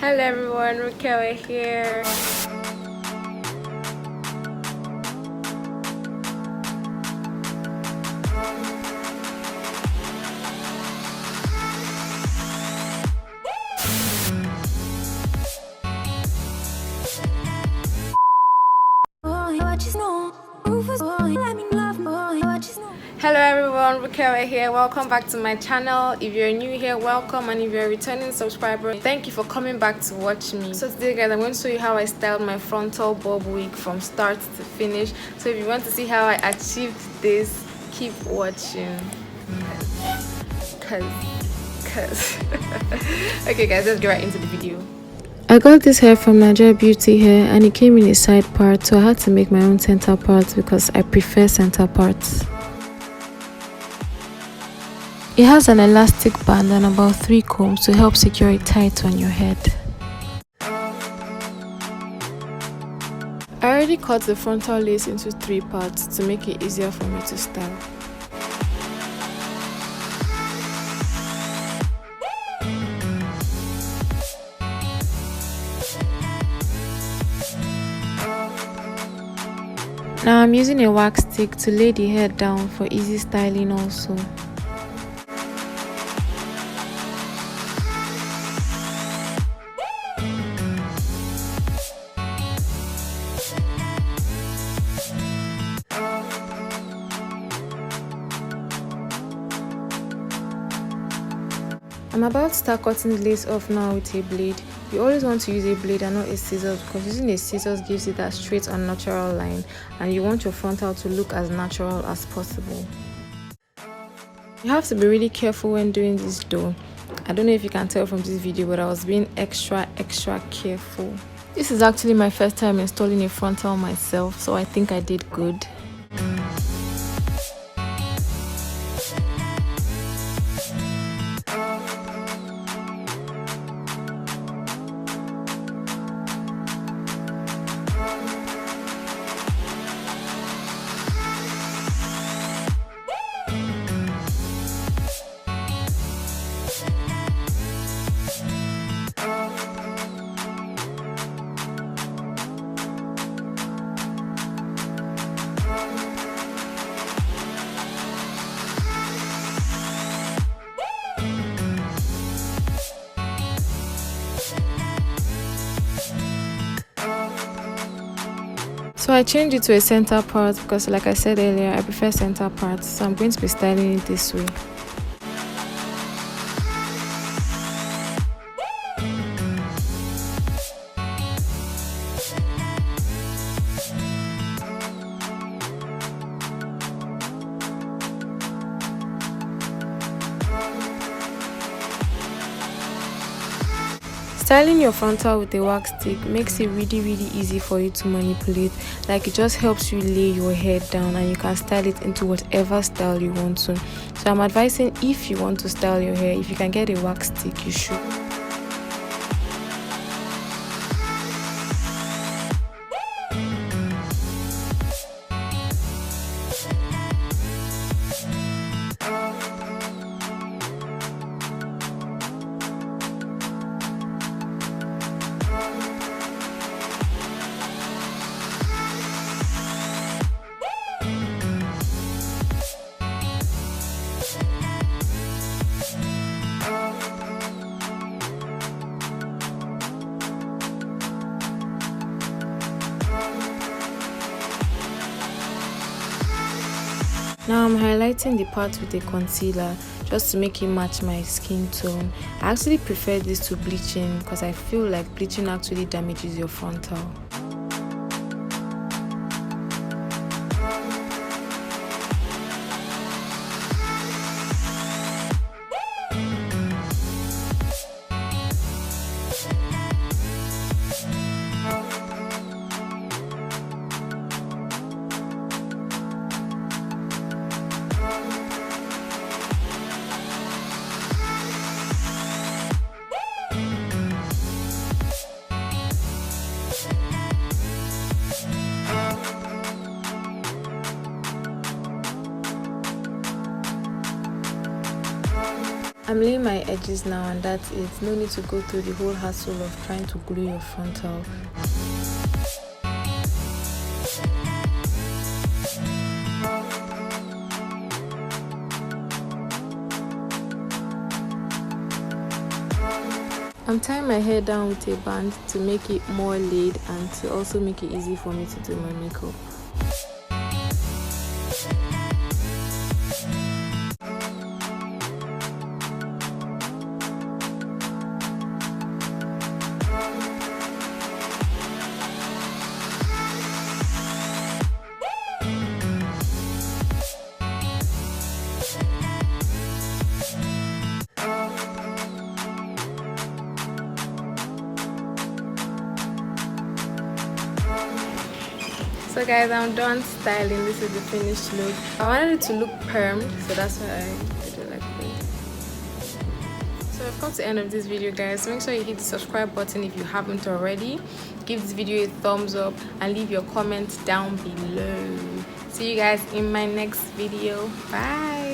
Hello everyone, Raquel here. Hello everyone, Raquel here. Welcome back to my channel. If you're new here, welcome, and if you're a returning subscriber, thank you for coming back to watch me. So today guys, I'm going to show you how I styled my frontal bob wig from start to finish. So if you want to see how I achieved this, keep watching. Cause okay guys, let's get right into the video. I got this hair from Naija Beauty Hair and it came in a side part, so I had to make my own center part because I prefer center parts. It has an elastic band and about 3 combs to help secure it tight on your head. I already cut the frontal lace into 3 parts to make it easier for me to style. Now I'm using a wax stick to lay the hair down for easy styling also. I'm about to start cutting the lace off now with a blade. You always want to use a blade and not a scissors because using a scissors gives it that straight and natural line, and you want your frontal to look as natural as possible. You have to be really careful when doing this though. I don't know if you can tell from this video, but I was being extra careful. This is actually my first time installing a frontal myself, so I think I did good. So I changed it to a center part because, like I said earlier, I prefer center parts, so I'm going to be styling it this way. Styling your frontal with a wax stick makes it really easy for you to manipulate. Like, it just helps you lay your hair down and you can style it into whatever style you want to. So I'm advising, if you want to style your hair, if you can get a wax stick, you should. Now I'm highlighting the part with a concealer just to make it match my skin tone. I actually prefer this to bleaching because I feel like bleaching actually damages your frontal. I'm laying my edges now, and that's it. No need to go through the whole hassle of trying to glue your frontal. I'm tying my hair down with a band to make it more laid and to also make it easy for me to do my makeup. So guys, I'm done styling. This is the finished look. I wanted it to look permed, so that's why I did it like this. So I've come to the end of this video, guys. Make sure you hit the subscribe button if you haven't already. Give this video a thumbs up and leave your comments down below. See you guys in my next video. Bye.